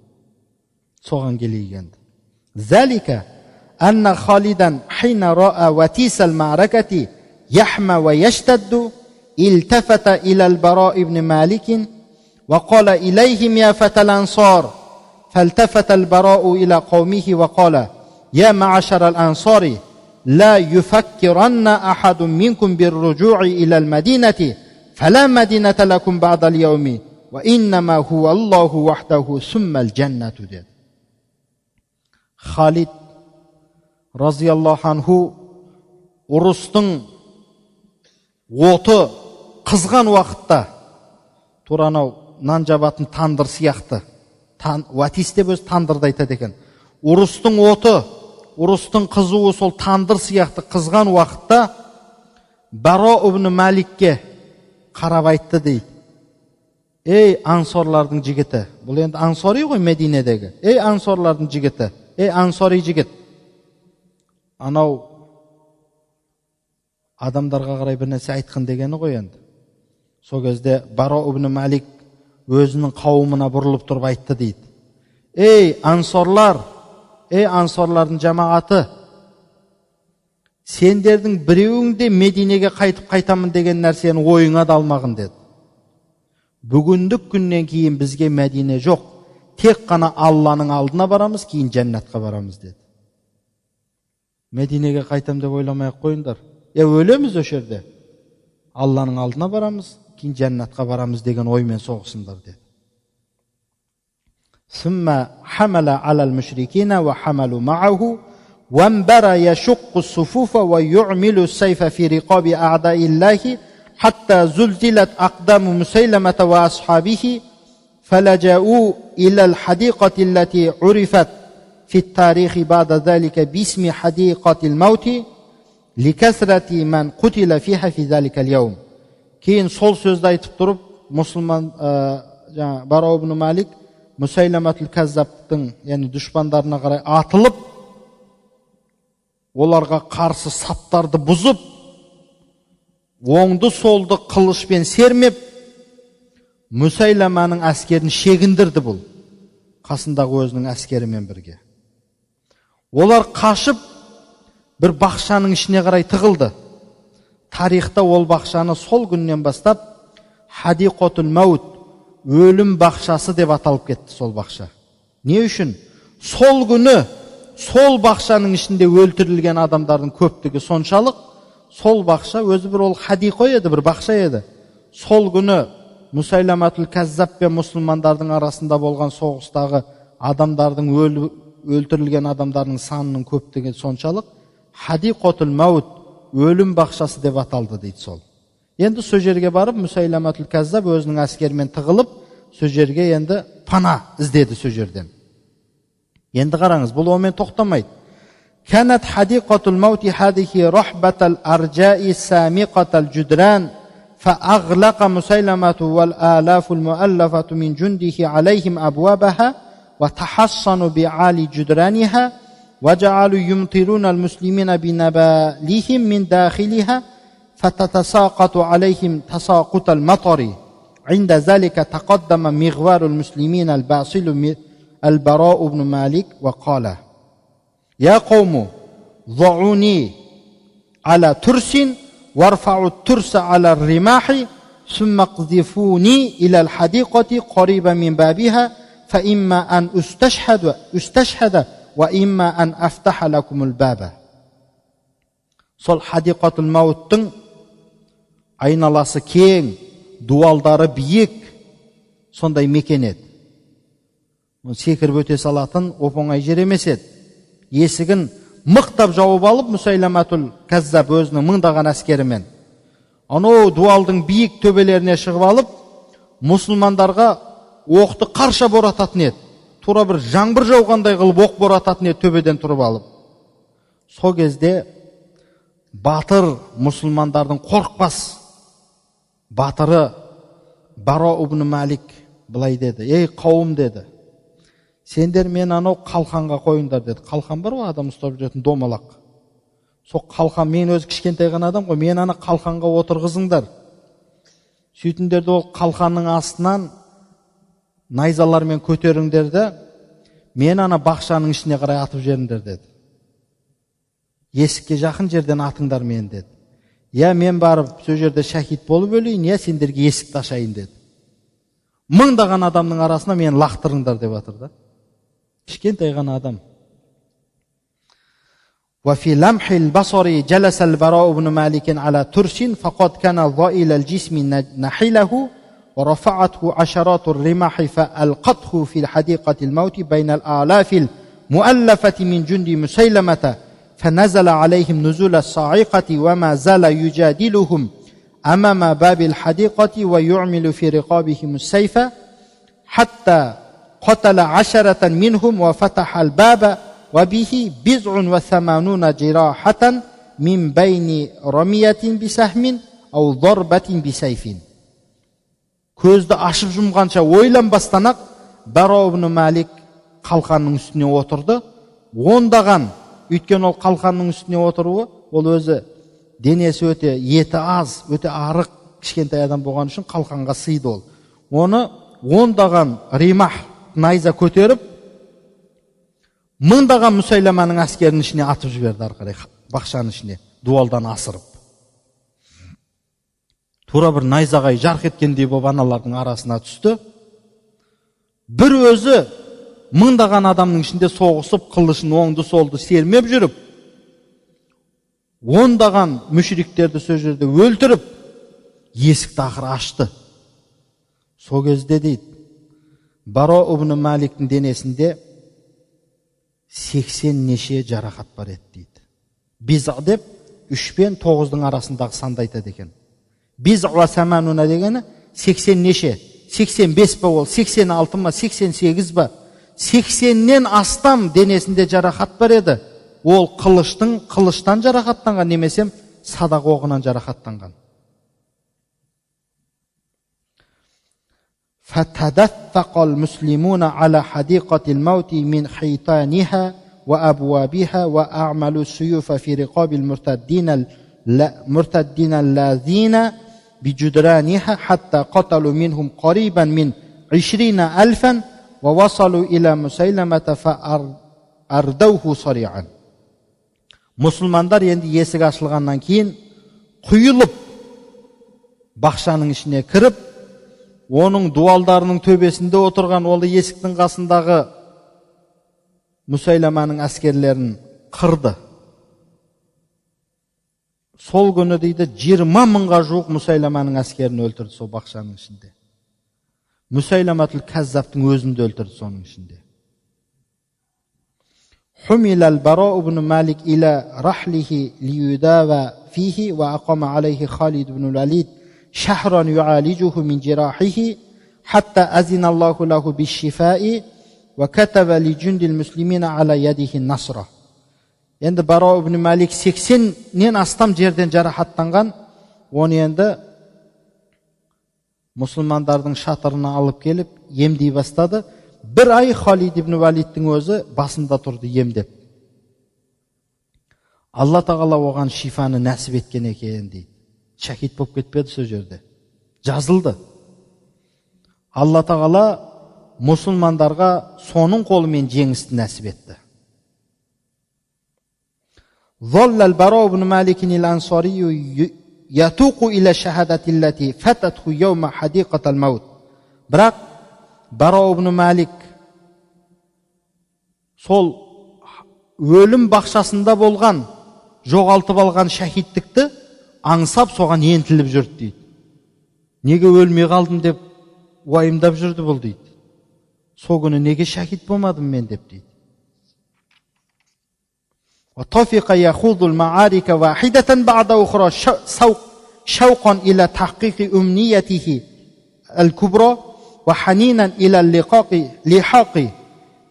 Соған келейік енді. ذلك أن خالدا حين رأى وتيس المعركة يحمى ويشتد التفت إلى البراء بن مالك وقال إليهم يا فتى الأنصار فالتفت البراء إلى قومه وقال يا معشر الأنصار لا يفكرن أحد منكم بالرجوع إلى المدينة فلا مدينة لكم بعد اليوم وإنما هو الله وحده ثم الجنة. Халид разияллаху анху ұрыстың оты қызған уақытта туранау нан жабатын тандыр сияқты, ватис деп өзі тандырды айтады екен. Ұрыстың оты, ұрыстың қызуы сол тандыр сияқты қызған уақытта Бара ибн Маликке қарап айтты дейді. Ей ансорлардың жігіті, бұл енді ансори ғой Мединедегі. Ей ансорлардың жігіті, ей ансори жігіт. Анау адамдарға қарай бір нәрсе айтқын дегені ғой енді. Сол кезде Баро ибн Малик өзінің қауымына бұрылып тұрып айтты дейді. Ей ансорлар, ей ансорлардың жамағаты, сендердің біреуің де Мединеге қайтып қайтамын деген нәрсені ойыңа да алмағын деді. Бүгіндік күннен кейін бізге Медине жоқ, тек қана Алланың алдына барамыз, кейін жәннатқа барамыз деді. Мединеге қайтам деп ойламай-ақ қойыңдар. Өлеміз о жерде. Алланың алдына барамыз, кейін жәннатқа барамыз деген оймен соғысыңдар деді. ثم حمل على المشركين وحملوا معه وانبر يشق الصفوف ويعمل السيف في رقاب أعداء الله حتى زلزلت أقدام مسيلمة وأصحابه فلجأوا إلى الحديقة التي عرفت في التاريخ بعد ذلك باسم حديقة الموت لكثرة من قتل فيها في ذلك اليوم. Кейін сол сөзді айтып тұрып, мұсылман Баро ибн Малик Мусайлиматул Каззабтың, яғни дұшпандарына қарай атылып, оларға қарсы саптарды бұзып, оңды солды қылышпен сермеп, Мусайлиманың әскерін шегіндірді бұл, қасындағы өзінің әскерімен бірге. Олар қашып, бір бақшаның ішіне қарай тығылды. Тарихта ол бақшаны сол күннен бастап Хадиқатул Маут, өлім бақшасы деп аталып кетті сол бақша. Не үшін? Сол күні сол бақшаның ішінде өлтірілген адамдардың көптігі соншалық, сол бақша өзі бір ол хадиқа еді, бір бақша еді. Сол күні Мусайлиматул Каззаб пен мұсылмандардың арасында болған соғыстағы адамдардың өлтірілген адамдардың санының көптігі соншалық Хадиқатул Маут, өлім бақшасы деп аталды дейді сол. Енді сол жерге барып Мусайлиматул Каззаб өзінің әскерімен тығылып, сол жерге енді пана іздеді сол жерден. Енді қараңыз, бұл омен тоқтамайды. Канат Хадиқатул Маути хадихи рахбатал арджаи самиқатал джудран فأغلق مسيلمة والآلاف المؤلفة من جنده عليهم أبوابها وتحصنوا بعالي جدرانها وجعلوا يمطرون المسلمين بنبالهم من داخلها فتتساقط عليهم تساقط المطر. عند ذلك تقدم مغوار المسلمين الباصل البراء بن مالك وقال: يا قوم ضعوني على ترس وارفعوا الترس على الرماح ثم اقذفوني إلى الحديقة قريبا من بابها فإما أن استشهد وإما أن أفتح لكم الباب. Сол Хадиқатул Мауттың айналасы кең, дуалдары биік, сондай мекен еді. Секіріп өте салатын оп-оңай жер емес еді. Есігін мықтап жауып алып, Мусайлиматул Каззаб өзінің мыңдаған әскерімен анау дуалдың биік төбелеріне шығып алып, мұсылмандарға оқты қарша борататын еді. Тура бір жаңбыр жауғандай қылып оқ борататын еді төбеден тұрып алып. Сол кезде батыр мұсылмандардың қорықпас батыры Баро ибн Малик былай деді: ей қауым деді, сендер мен анау қалқанға қойыңдар деді. Қалқан бар ғой, адам ұстап жүретін домалақ. Сол қалқан, мен өзі кішкентай ғана адам ғой, мен ана қалқанға отырғызыңдар. Сөйтіндерді ол қалқанның астынан найзалармен көтеріңдер де, мен ана бақшаның ішіне қарай атып жеріңдер деді. Есікке жақын жерден атыңдар мен деді. Я мен барып сол жерде шахид болып өлейін, я сендерге есікті ашайын деді. Мыңдаған адамның арасына мен лақтырыңдар деп атыр да. Кішкентай ғана адам. وفي لمح البصر جلس البراء بن مالك على ترس فقد كان ضئيل الجسم نحله ورفعته عشرات الرماح فألقته في حديقة الموت بين الآلاف المؤلفة من جند مسيلمة فنزل عليهم نزول الصاعقة وما زال يجادلهم أمام باب الحديقة ويعمل في رقابهم السيف حتى قتل 10 منهم وفتح الباب وبه 89 جراحة من بين رمية بسهم أو ضربة بسيف. Көзді ашып жұмғанша ойланбастан-ақ Баро ибн Малик қалқанның үстіне отырды. Ондаған, өйткені ол қалқанның үстіне отыруы, ол өзі денесі өте еті аз, өте арық кішкентай адам болған үшін қалқанға сыйды ол. Оны ондаған римах найза көтеріп, мыңдаған Мүсәйләманың әскерінің ішіне атып жіберді, арқарай бақшаның ішіне, дуалдан асырып. Тура бір найзағай жарқ еткендей болып аналардың арасына түсті. Бір өзі мыңдаған адамның ішінде соғысып, қылышын оңды солды сермеп жүріп, ондаған мүшриктерді сол жерде өлтіріп, есікті ақыры ашты. Сол кезде дейді, Баро ибн Маликтің денесінде 80 неше жарақат бар еді дейді. Биза деп 3 пен 9-дың арасындағы санды айтады екен. Биза ва самануна дегені 80 неше, 85 ба ол, 86 ма, 88 ба, 80-нен астам денесінде жарақат бар еді. Ол қылыштан жарақаттанған, немесе садақ оғынан жарақаттанған. فَتَدَفَّقَ الْمُسْلِمُونَ عَلَى حَدِيقَةِ الْمَوْتِ مِنْ حِيطَانِهَا وَأَبْوَابِهَا وَأَعْمَلُوا السُّيُوفَ فِي رِقَابِ المرتدين الذين بجدرانها حتى قتلوا منهم قريبا من 20,000 ووصلوا إلى مسيلمة فأردوه صريعا. Мұсылмандар енді есік ашылғаннан кейін құйылып бақшаның ішіне кіріп, оның дуалдарының төбесінде отырған ол есіктің қасындағы Мүсәйләманың әскерлерін қырды. Сол күні дейді 20 мыңға жуық Мүсәйләманың әскерін өлтірді сол бақшаның ішінде. Мүсәйләматул Кәззаптың өзін де өлтірді соның ішінде. حمل البراء بن مالك إلى رحله ليداوى فيه وأقام عليه خالد بن الوليد شهرا يعالجه من جراحه حتى أذن الله له بالشفاء وكتب لجند المسلمين على يده النصر. Енді Баро ибн Малик 80-нен астам жерден жарақаттанған, оны енді мұсылмандардың шатырына алып келіп емдей бастады. Bir ay Халид ибн Валидтің өзі басында тұрды емдеп. Алла тағала оған шифаны нәсіп еткен екен дейді. Шахид болып кетпеді сол жерде. Жазылды. Алла тағала мұсылмандарға соның қолымен жеңісті нәсіп етті. ظل البراء بن مالك الأنصاري يتوق إلى الشهادة التي فتته يوم حديقة الموت. Бірақ Баро ибн Малик сол өлім бақшасында болған, жоғалтып алған шахидтікті аңсап соған ентіліп жүрді дейді. Неге өлмей қалдым деп уайымдап жүрді бұл дейді. Сол күні неге шахид болмадым мен деп дейді. وطفق يخوض المعارك واحدة بعد أخرى شوقا إلى تحقيق أمنيته الكبرى وحنينا إلى اللحاق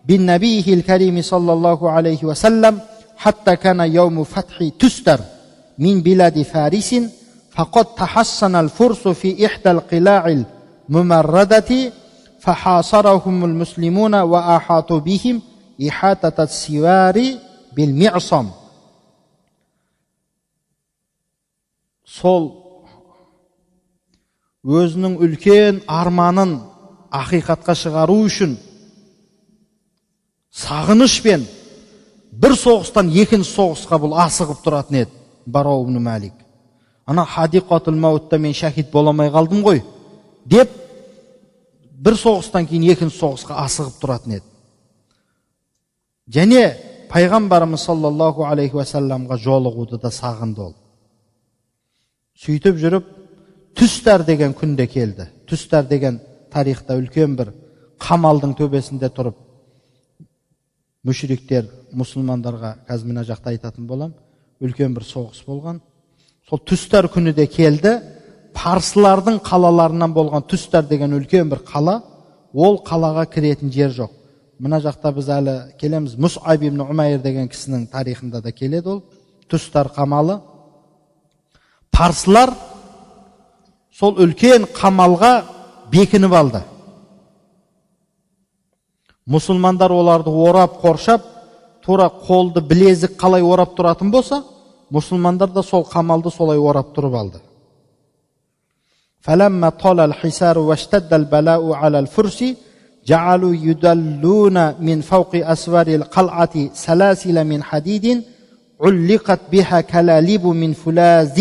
بالنبي الكريم صلى الله عليه وسلم حتى كان يوم فتح تستر من بلاد فارس فقد تحصن الفرس في إحدى القلاع الممردة فحاصرهم المسلمون وأحاطوا بهم إحاطة السوار بالمعصم. Сол өзінің үлкен арманын ақиқатқа шығару үшін сағынышпен бір соғыстан екінші соғысқа бұл асығып тұратын еді Баро ибн Малик. Ана Хадиқатул Маутта мен шахид боламай қалдым ғой деп бір соғыстан кейін екінші соғысқа асығып тұратын еді. Және пайғамбарымыз саллаллаху алейхи уассаламға жолығуды да сағынды ол. Сөйтіп жүріп Түстар деген күнде келді. Түстар деген тарихта үлкен бір қамалдың төбесінде тұрып мүшриктер мұсылмандарға, қазір мына жақта айтатын болам, үлкен бір соғыс болған. Сол Түстар күні де келді. Парсылардың қалаларынан болған Түстар деген үлкен бір қала, ол қалаға кіретін жер жоқ. Мына жақта біз әлі келеміз. Мус'аб ибн Умайр деген кісінің тарихында да келеді ол. Түстар қамалы. Парсылар сол үлкен қамалға бекініп алды. Мұсылмандар оларды орап, қоршап, тура қолды білезік қалай орап тұратын болса, мұсылмандар да сол қамалды солай орап тұрып алды. فَلَمَّا طَالَ الْحِسَارُ وَاشْتَدَّ الْبَلَاءُ عَلَى الْفُرْسِ جَعَلُوا يُدَلُّونَ مِنْ فَوْقِ أَسْوَارِ الْقَلْعَةِ سَلَاسِلَ مِنْ حَدِيدٍ عُلِّقَتْ بِهَا كَلَالِيبُ مِنْ فُلَازٍ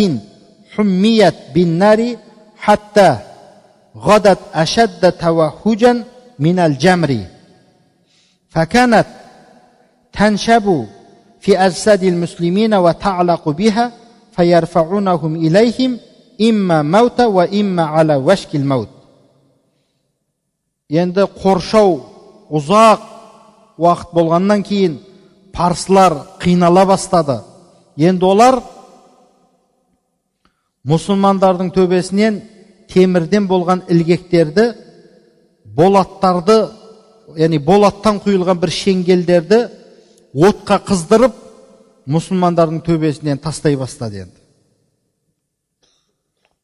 حُمِّيَتْ بِالنَّارِ حَتَّى غَدَتْ أَشَدَّ تَوَهُّجًا مِنَ الْجَمْرِ فَكَانَتْ تَنْشَبُ في أجساد المسلمين وتعلق بها فيرفعونهم إليهم إما موت وإما على وشك الموت. Енді қоршау ұзақ уақыт болғаннан кейін парсылар қинала бастады. Енді олар мұсылмандардың төбесінен темірден болған ілгектерді, болаттарды, яғни болаттан құйылған бір шеңгелдерді отқа қыздырып, мұсылмандардың төбесінен тастай бастады енді.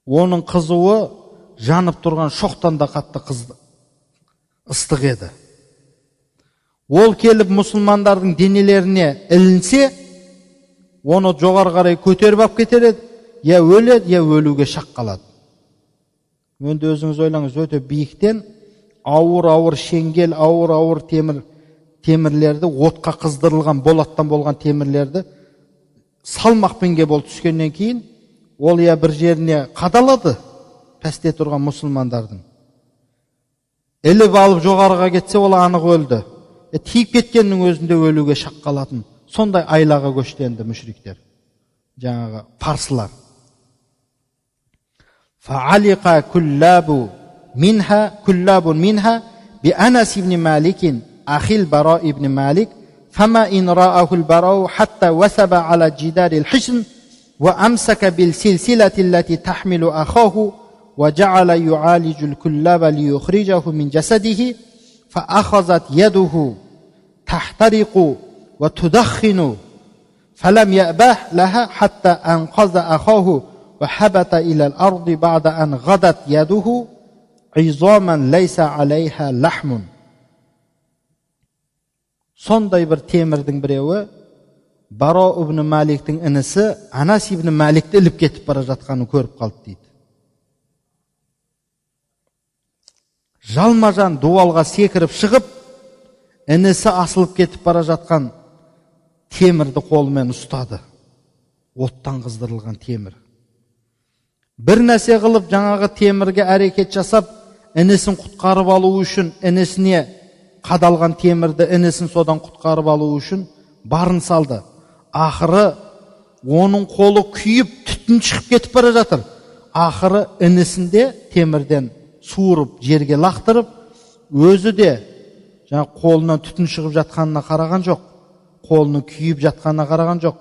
Оның қызуы жанып тұрған шоқтан да қатты ыстық еді. Ол келіп мұсылмандардың денелеріне ілінсе, оны жоғары қарай көтеріп алып кетер еді, я өледі, я өлуге шақ қалады. Енді өзіңіз ойлаңыз, өте биіктен ауыр шеңгел, ауыр темірлерді, отқа қыздырылған болаттан болған темірлерді салмақпен болып түскеннен кейін, ол бір жеріне қадалады, пәсте тұрған мұсылмандардың. Іліп алып жоғарыға кетсе, ол анық өлді. Тиіп кеткеннің өзінде өлуге шақ қалатын. Сондай айлаға көшті енді мүшриктер, жаңағы парсылар. فَعَلِقَ كُلَّابٌ مِنْهَا بِأَنَسِ بْنِ مَالِكٍ أخي البراء بن مالك فما إن رآه البراء حتى وثب على جدار الحصن وأمسك بالسلسلة التي تحمل أخاه وجعل يعالج الكلاب ليخرجه من جسده فأخذت يده تحترق وتدخن فلم يأبه لها حتى أنقذ أخاه وحبت إلى الأرض بعد أن غدت يده عظاما ليس عليها لحم. Сондай бір темірдің біреуі Баро ибн Маликтің інісі Анас ибн Маликті іліп кетіп бара жатқанын көріп қалды дейді. Жалма-жан дуалға секіріп шығып, інісі асылып кетіп бара жатқан темірді қолымен ұстады. Оттан қыздырылған темір. Бір нәрсе қылып жаңағы темірге әрекет жасап, інісін құтқарып алу үшін інісіне қадалған темірді інісін содан құтқарып алу үшін барын салды. Ақыры оның қолы күйіп, түтін шығып кетіп бара жатыр. Ақыры інісінде темірден суырып жерге лақтырып, өзі де қолынан түтін шығып жатқанына қараған жоқ, қолының күйіп жатқанына қараған жоқ.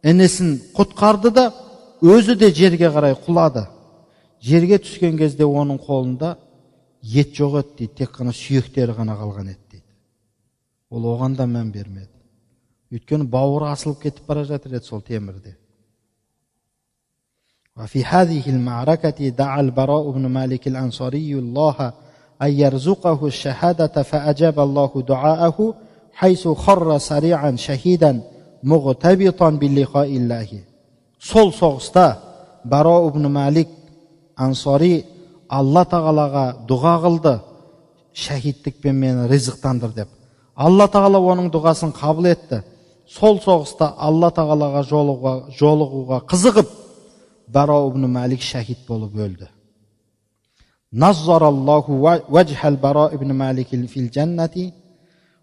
Інісін құтқарды да өзі де жерге қарай құлады. Жерге түскен кезде оның қолында ет жоқ еді дейді, тек қана сүйектері ғана қалған еді дейді. Ол оған да мән бермеді. Өйткені бауыры асылып кетіп бара жатыр еді сол темірде. وفي هذه المعركة دعا البراء بن مالك الأنصاري الله أن يرزقه الشهادة فأجاب الله دعاءه حيث خر سريعا شهيدا مغتبطا بلقاء الله. Сол соғыста Баро ибн Малик Ансари Алла тағалаға дұға қылды, шәһидтікпен мені ризықтандыр деп. Алла тағала оның дұғасын қабыл етті. Сол соғыста Алла тағалаға жолығуға қызығып, Баро ибн Малик шәһид болып өлді. Наззараллаху вajhal Баро ибн Малик фил джаннати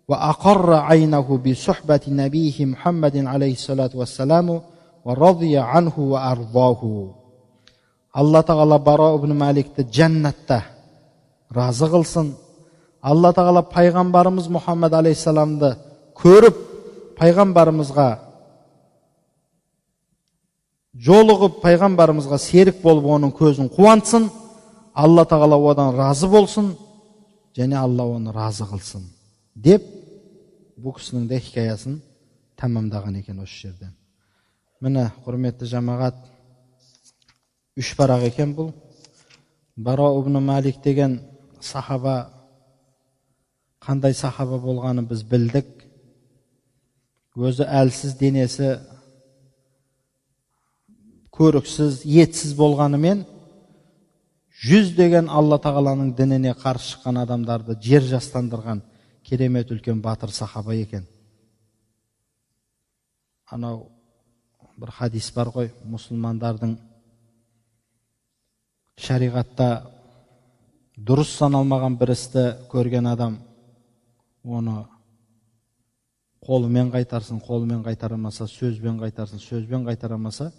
ва aqarra aynahu bi suhbati nabiyhi Muhammadin alayhi salatu wassalam ва радия анху ва ардаху. Алла тағала Баро ибн Маликті жәннатта разы қылсын. Алла тағала пайғамбарымыз Мұхаммад алейхиссаламды көріп, пайғамбарымызға жолығып, пайғамбарымызға серік болып, оның көзін қуантсын. Алла тағала одан разы болсын, және Алла оны разы қылсын деп, бұл кісінің де хикаясын тәмамдаған екен осы жерден. Міне, құрметті жамағат, 3 парақ екен бұл. Баро ибн Малик деген сахаба, қандай сахаба болғаны біз білдік. Өзі әлсіз денесі, көріксіз, етсіз болғанымен 100 деген Алла тағаланың дініне қарсы шыққан адамдарды жер жастандырған керемет үлкен батыр сахаба екен. Анау бір хадис бар ғой, мұсылмандардың шариғатта дұрыс саналмаған бір істі көрген адам оны қолымен қайтарсын, қолымен қайтарамаса, сөзбен қайтарсын, сөзбен қайтарамаса,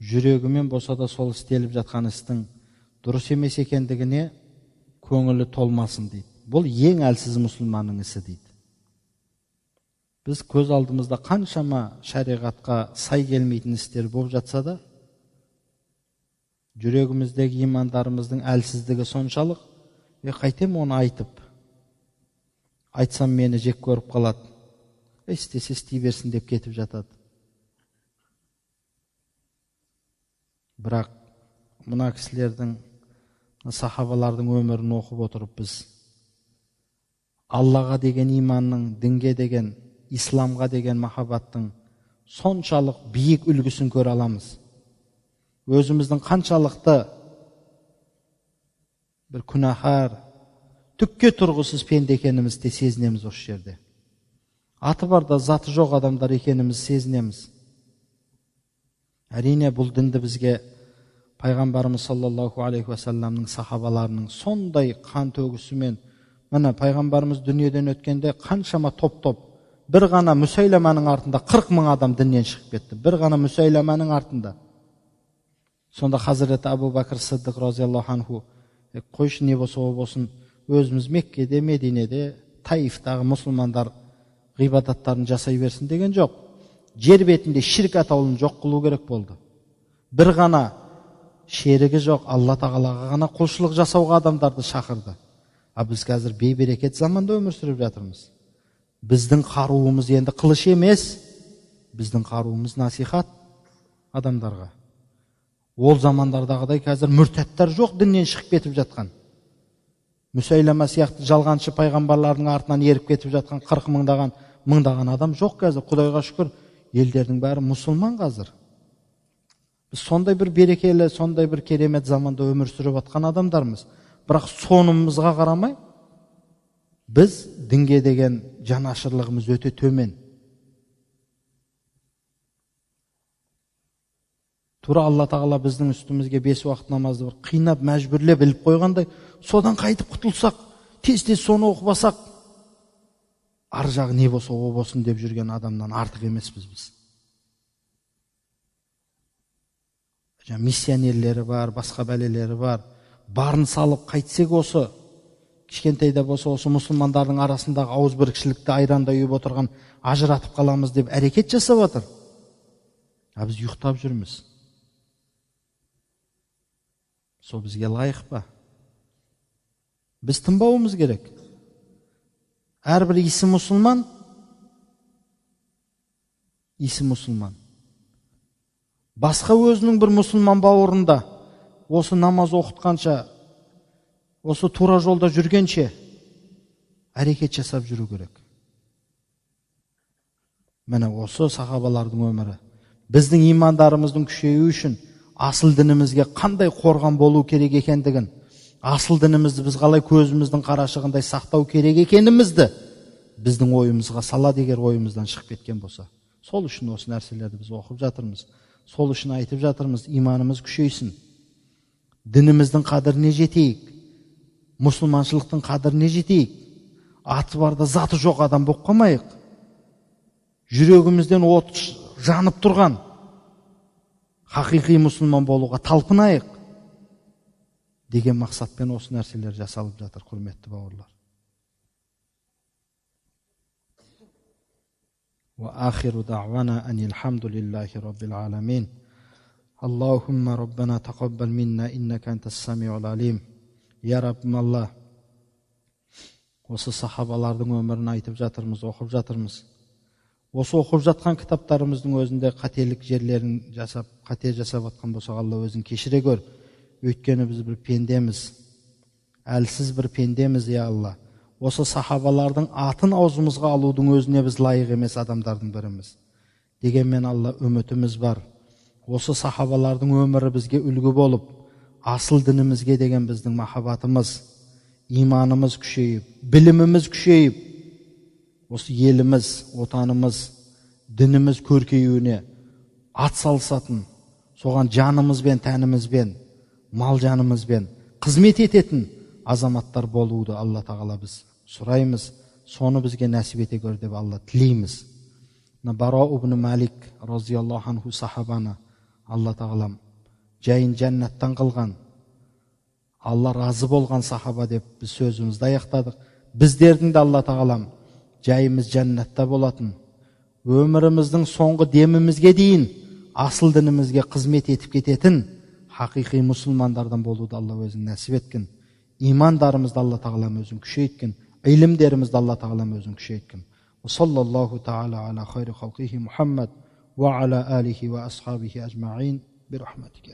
жүрегімен болса да сол істеліп жатқан істің дұрыс емес екендігіне көңілі толмасын дейді. Бұл ең әлсіз мұсылманның ісі дейді. Біз көз алдымызда қаншама шариғатқа сай келмейтін істер болып жатса да, жүрегіміздегі имандарымыздың әлсіздігі соншалық, қайтем оны айтсам мені жек көріп қалады, істесе істей берсін деп кетіп жатады. Бірақ мына кісілердің, сахабалардың өмірін оқып отырып біз Аллаға деген иманның, дінге деген, исламға деген махаббаттың соншалық биік үлгісін көре аламыз. Өзіміздің қаншалықты бір күнәһар, түкке тұрғысыз пенде екенімізді сезінеміз осы жерде. Аты бар да заты жоқ адамдар екеніміз сезінеміз. Әрине бұл дінді бізге пайғамбарымыз саллаллаху алейхи уассаламның сахабаларының сондай қан төгісімен, міне пайғамбарымыз дүниеден өткенде қаншама топ-топ, бір ғана Мүсәйләманың артында 40 мың адам діннен шығып кетті. Бір ғана Мүсәйләманың артында. Сонда Хазіреті Абу Бәкір Сиддиқ разияллаху анху, қойшы не болса о болсын, өзіміз Меккеде, Мединеде, Таифтағы мұсылмандар ғибадаттарын жасай берсін деген жоқ. Жер бетінде ширк атаулын жоқ қылу керек болды. Бір ғана шерігі жоқ, Алла тағалаға ғана құлшылық жасауға адамдарды шақырды. Біз қазір бейберекет заманда өмір сүріп жатырмыз. Біздің қаруымыз енді қылыш емес, біздің қаруымыз насихат адамдарға. Ол замандардағыдай қазір мүртәттер жоқ, діннен шығып кетіп жатқан. Мүсәйләма сияқты жалғаншы пайғамбарлардың артынан еріп кетіп жатқан 40 мыңдаған адам жоқ қазір. Құдайға шүкір, елдердің бәрі мұсылман қазір. Біз сондай бір берекелі, сондай бір керемет заманда өмір сүріп жатқан адамдармыз. Бірақ сонымызға қарамай, біз дінге деген жанашырлығымыз өте төмен. Тура Алла тағала біздің үстімізге 5 уақыт намазды бір қинап, мәжбүрлеп біліп қойғандай, содан қайтып құтылсақ, тез-тез соны оқымасақ, ар жағы не болса о болсын деп жүрген адамнан артық емеспіз біз. Миссионерлері бар, басқа бәлелері бар. Барын салып қайтсек осы, кішкентайда болса осы мұсылмандардың арасындағы ауызбірікшілікті айранда үйіп отырған ажыратып қаламыз деп әрекет жасап отыр. Біз ұйықтап жүрміз. Сол бізге лайық па? Біз тынбауымыз керек. Әрбір исі мұсылман, басқа өзінің бір мұсылман бауырында осы намаз оқытқанша, осы тура жолда жүргенше әрекет жасап жүру керек. Міне осы сахабалардың өмірі біздің имандарымыздың күшеюі үшін асыл дінімізге қандай қорған болу керек екендігін, асыл дінімізді біз қалай көзіміздің қарашығындай сақтау керек екенімізді біздің ойымызға салады егер ойымыздан шығып кеткен болса. Сол үшін осы нәрселерді біз оқып жатырмыз. Сол үшін айтып жатырмыз, иманымыз күшейсін. Дініміздің қадіріне жетейік. Мұсылманшылықтың қадіріне жетейік. Аты барда заты жоқ адам болып қалмайық. Жүрегімізден от жанып тұрған хақиқи мұсылман болуға талпынайық деген мақсатпен осы нәрселер жасалып жатыр, құрметті бауырлар. وآخر دعوانا أن الحمد لله رب العالمين اللهم ربنا تقبل منا إنك أنت السميع العليم. يا رب الله, осы сахабалардың өмірін айтып жатырмыз, оқып жатырмыз. Осы оқып жатқан кітаптарымыздың өзінде қателік жерлерін жасап, қате жасап жатқан болса, Алла өзін кешіре көр. Өйткені біз бір пендеміз, әлсіз бір пендеміз, я Алла. Осы сахабалардың атын аузымызға алудың өзіне біз лайық емес адамдардың біріміз. Дегенмен Алла, үмітіміз бар. осы сахабалардың өмірі бізге үлгі болып, асыл дінімізге деген біздің махаббатымыз, иманымыз күшейіп, біліміміз күшейіп, осы еліміз, отанымыз, дініміз көркеюіне атсалысатын, соған жанымызбен, тәнімізбен, мал жанымызбен қызмет ететін азаматтар болуды Алла тағала біз сұраймыз. Соны бізге нәсіп ете көр деп Алла тілейміз. Бара ибн Малик разияллаху анху сахабаны Алла тағалам жайын жәннаттан қылған, Алла разы болған сахаба деп біз сөзімізді аяқтадық. Біздердің де Алла тағалам жайымыз жәннатта болатын, өміріміздің соңғы демімізге дейін асыл дінімізге қызмет етіп кететін хақиқи мұсылмандардан болуды Алла өзің нәсіп еткен. Имандарымызды Алла тағалам өзің күшейткен, ilmlerimiz de Allah Teala'm özün küşeytkin. Ve sallallahu teala ala hayri halqihi Muhammed ve ala alihi ve ashabihi ecma'in bi rahmetike.